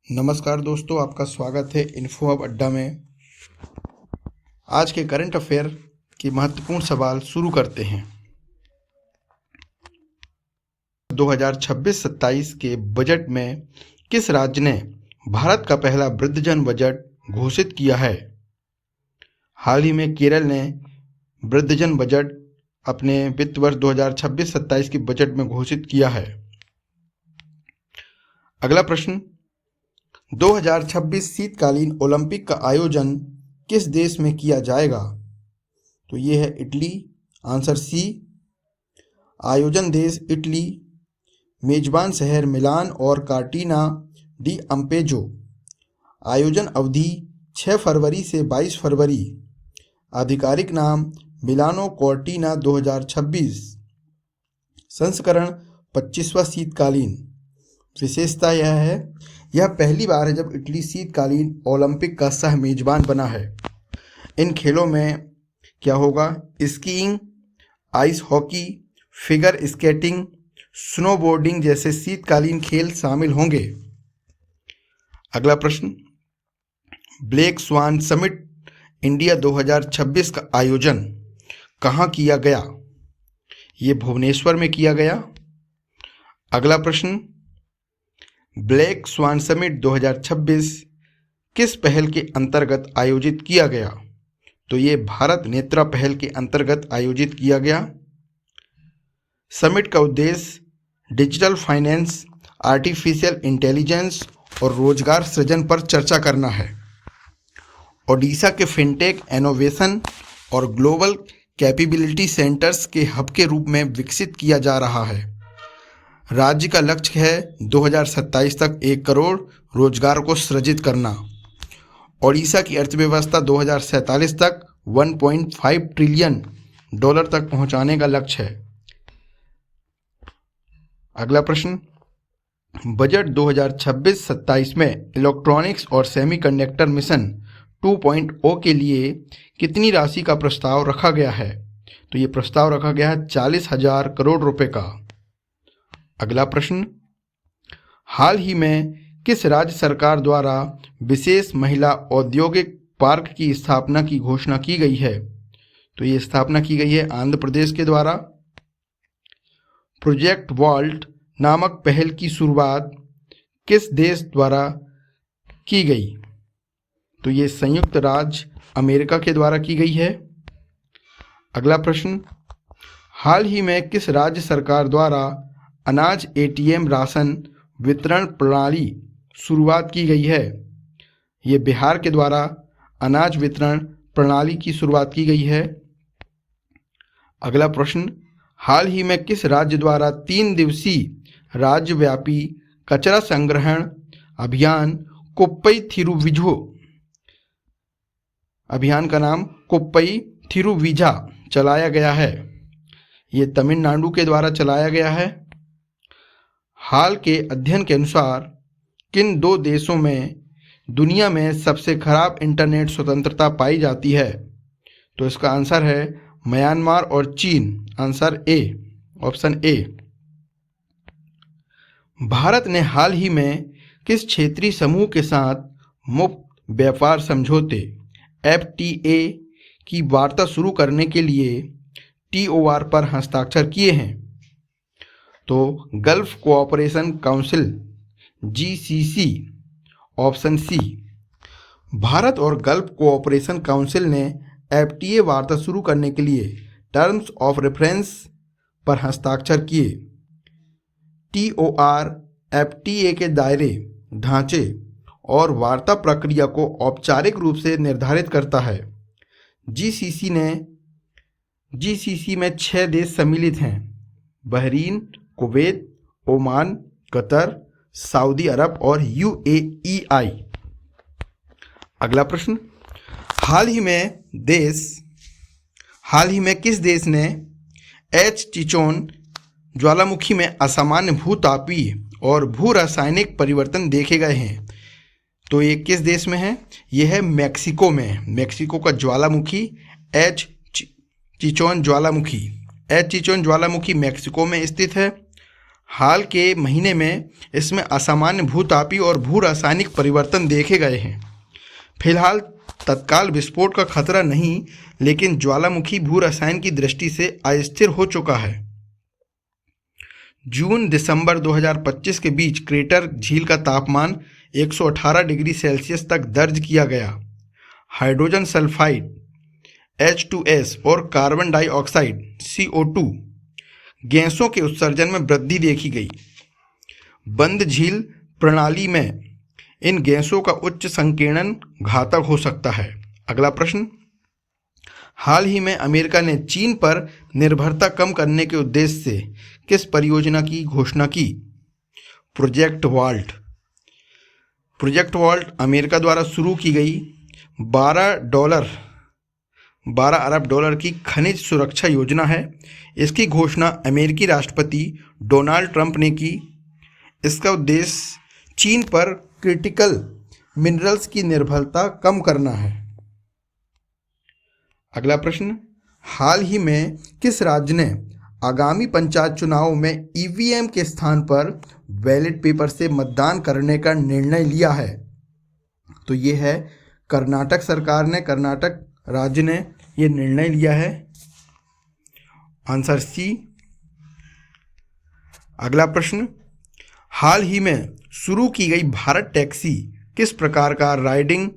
नमस्कार दोस्तों, आपका स्वागत है इन्फो हब अड्डा में। आज के करंट अफेयर के महत्वपूर्ण सवाल शुरू करते हैं। 2026-27 के बजट में किस राज्य ने भारत का पहला वृद्धजन बजट घोषित किया है? हाल ही में केरल ने वृद्धजन बजट अपने वित्त वर्ष 2026-27 के बजट में घोषित किया है। अगला प्रश्न, 2026 शीतकालीन ओलंपिक का आयोजन किस देश में किया जाएगा? तो ये है इटली। Answer C. आयोजन देश इटली, मेजबान शहर मिलान और कार्टिना डी अम्पेजो। आयोजन अवधि 6 फरवरी से 22 फरवरी। आधिकारिक नाम मिलानो कॉर्टिना 2026। संस्करण 25वां शीतकालीन। विशेषता यह है, यह पहली बार है जब इटली शीतकालीन ओलंपिक का सह मेजबान बना है। इन खेलों में क्या होगा? Skiing, ice hockey, figure skating, snowboarding जैसे शीतकालीन खेल शामिल होंगे। अगला प्रश्न, ब्लैक स्वान समिट इंडिया 2026 का आयोजन कहाँ किया गया? ये भुवनेश्वर में किया गया। अगला प्रश्न, ब्लैक स्वान समिट 2026 किस पहल के अंतर्गत आयोजित किया गया? तो ये भारत नेत्रा पहल के अंतर्गत आयोजित किया गया। समिट का उद्देश्य डिजिटल फाइनेंस, आर्टिफिशियल इंटेलिजेंस और रोजगार सृजन पर चर्चा करना है। ओडिशा के फिनटेक इनोवेशन और ग्लोबल कैपेबिलिटी सेंटर्स के हब के रूप में विकसित किया जा रहा है। राज्य का लक्ष्य है 2027 तक 1 करोड़ रोजगार को सृजित करना। ओडिशा की अर्थव्यवस्था 2047 तक 1.5 ट्रिलियन डॉलर तक पहुंचाने का लक्ष्य है। अगला प्रश्न, बजट 2026-27 में इलेक्ट्रॉनिक्स और सेमीकंडक्टर मिशन 2.0 के लिए कितनी राशि का प्रस्ताव रखा गया है? तो ये प्रस्ताव रखा गया है 40,000 करोड़ रुपए का। अगला प्रश्न, हाल ही में किस राज्य सरकार द्वारा विशेष महिला औद्योगिक पार्क की स्थापना की घोषणा की गई है? तो ये स्थापना की गई है आंध्र प्रदेश के द्वारा। प्रोजेक्ट वॉल्ट नामक पहल की शुरुआत किस देश द्वारा की गई? तो ये संयुक्त राज्य अमेरिका के द्वारा की गई है। अगला प्रश्न, हाल ही में किस राज्य सरकार द्वारा अनाज एटीएम राशन वितरण प्रणाली शुरुआत की गई है? ये बिहार के द्वारा अनाज वितरण प्रणाली की शुरुआत की गई है। अगला प्रश्न, हाल ही में किस राज्य द्वारा 3 दिवसीय राज्यव्यापी कचरा संग्रहण अभियान कोप्पई थिरुविझा, अभियान का नाम कोप्पई थिरुविझा चलाया गया है? ये तमिलनाडु के द्वारा चलाया गया है। हाल के अध्ययन के अनुसार किन 2 देशों में दुनिया में सबसे खराब इंटरनेट स्वतंत्रता पाई जाती है? तो इसका आंसर है म्यांमार और चीन। Answer A, option A. Bharat ने हाल ही में किस क्षेत्रीय समूह के साथ मुक्त व्यापार समझौते FTA की वार्ता शुरू करने के लिए TOR पर हस्ताक्षर किए हैं? तो Gulf Cooperation Council GCC, option C. भारत और गल्फ कोऑपरेशन काउंसिल ने FTA वार्ता शुरू करने के लिए टर्म्स ऑफ रेफरेंस पर हस्ताक्षर किए। TOR FTA के दायरे, ढांचे और वार्ता प्रक्रिया को औपचारिक रूप से निर्धारित करता है। GCC में 6 देश सम्मिलित हैं: Bahrain, Kuwait, Oman, Qatar, Saudi Arabia और UAE। अगला प्रश्न, हाल ही में किस देश ने चिचोन ज्वालामुखी में असामान्य भूतापीय और भू रासायनिक परिवर्तन देखे गए हैं? तो ये किस देश में है? ये है मैक्सिको में। मैक्सिको का ज्वालामुखी चिचोन ज्वालामुखी मैक्सिको में स्थित है। हाल के महीने में इसमें असामान्य भूतापी और भू रासायनिक परिवर्तन देखे गए हैं। फिलहाल तत्काल विस्फोट का खतरा नहीं, लेकिन ज्वालामुखी भू रसायन की दृष्टि से अस्थिर हो चुका है। जून दिसंबर 2025 के बीच क्रेटर झील का तापमान 118 डिग्री सेल्सियस तक दर्ज किया गया। हाइड्रोजन सल्फाइड H2S और कार्बन डाइऑक्साइड CO2 गैसों के उत्सर्जन में वृद्धि देखी गई। बंद झील प्रणाली में इन गैसों का उच्च संकीर्णन घातक हो सकता है। अगला प्रश्न, हाल ही में अमेरिका ने चीन पर निर्भरता कम करने के उद्देश्य से किस परियोजना की घोषणा की? Project Vault. Project Vault America द्वारा शुरू की गई 12 अरब डॉलर की खनिज सुरक्षा योजना है। इसकी घोषणा अमेरिकी राष्ट्रपति डोनाल्ड ट्रंप ने की। इसका उद्देश्य चीन पर क्रिटिकल मिनरल्स की निर्भरता कम करना है। अगला प्रश्न, हाल ही में किस राज्य ने आगामी पंचायत चुनाव में ईवीएम के स्थान पर बैलेट पेपर से मतदान करने का निर्णय लिया है? तो ये है कर्नाटक सरकार ने, कर्नाटक राज्य ने ये निर्णय लिया है। Answer C. अगला प्रश्न, हाल ही में शुरू की गई भारत टैक्सी किस प्रकार का राइडिंग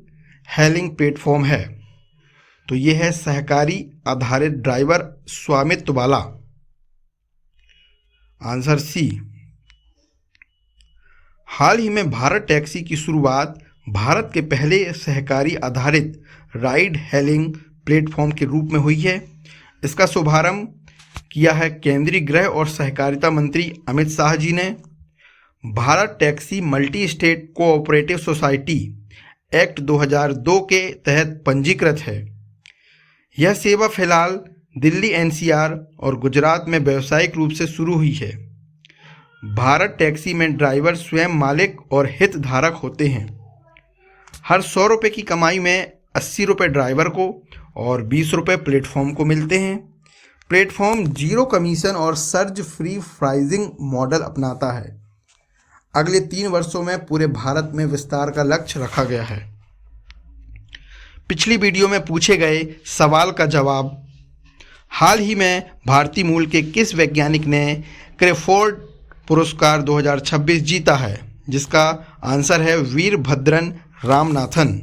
हेलिंग प्लेटफॉर्म है? तो ये है सहकारी आधारित ड्राइवर स्वामित्व वाला। Answer C. हाल ही में भारत टैक्सी की शुरुआत भारत के पहले सहकारी आधारित राइड हेलिंग प्लेटफॉर्म के रूप में हुई है। इसका शुभारंभ किया है केंद्रीय गृह और सहकारिता मंत्री अमित शाह जी ने। Bharat taxi multi state cooperative society act 2002 के तहत पंजीकृत है। यह सेवा फिलहाल दिल्ली NCR और गुजरात में व्यावसायिक रूप से शुरू हुई है। भारत टैक्सी में ड्राइवर स्वयं मालिक और हितधारक होते हैं। हर 100 रुपये की कमाई में 80 रुपये ड्राइवर को और 20 रुपये प्लेटफॉर्म को मिलते हैं। प्लेटफॉर्म जीरो कमीशन और सर्ज फ्री प्राइसिंग मॉडल अपनाता है। अगले 3 वर्षों में पूरे भारत में विस्तार का लक्ष्य रखा गया है। पिछली वीडियो में पूछे गए सवाल का जवाब, हाल ही में भारतीय मूल के किस वैज्ञानिक ने क्रेफोर्ड पुरस्कार 2026 जीता है? जिसका आंसर है वीरभद्रन रामनाथन।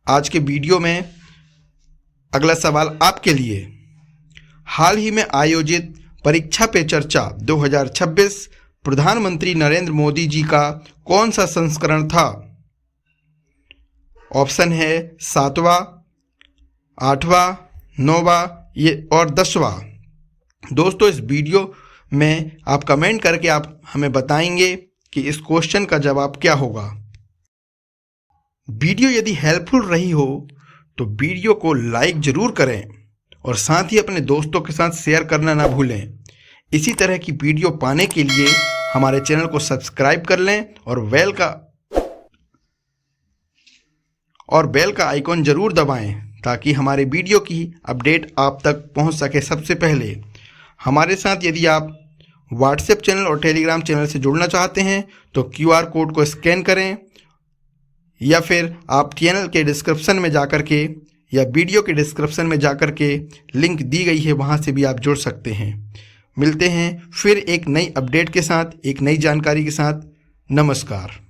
आज के वीडियो में अगला सवाल आपके लिए, हाल ही में आयोजित परीक्षा पे चर्चा 2026 प्रधानमंत्री नरेंद्र मोदी जी का कौन सा संस्करण था? ऑप्शन है 7वां, 8वां, 9वां ये और 10वां। दोस्तों, इस वीडियो में आप कमेंट करके आप हमें बताएंगे कि इस क्वेश्चन का जवाब क्या होगा। वीडियो यदि हेल्पफुल रही हो तो वीडियो को लाइक जरूर करें और साथ ही अपने दोस्तों के साथ शेयर करना ना भूलें। इसी तरह की वीडियो पाने के लिए हमारे चैनल को सब्सक्राइब कर लें और बेल का आइकॉन जरूर दबाएं ताकि हमारे वीडियो की अपडेट आप तक पहुंच सके सबसे पहले। हमारे साथ यदि आप व्हाट्सएप चैनल और टेलीग्राम चैनल से जुड़ना चाहते हैं तो QR कोड को स्कैन करें या फिर आप चैनल के डिस्क्रिप्शन में जाकर के या वीडियो के डिस्क्रिप्शन में जाकर के लिंक दी गई है, वहां से भी आप जुड़ सकते हैं। मिलते हैं फिर एक नई अपडेट के साथ, एक नई जानकारी के साथ। नमस्कार।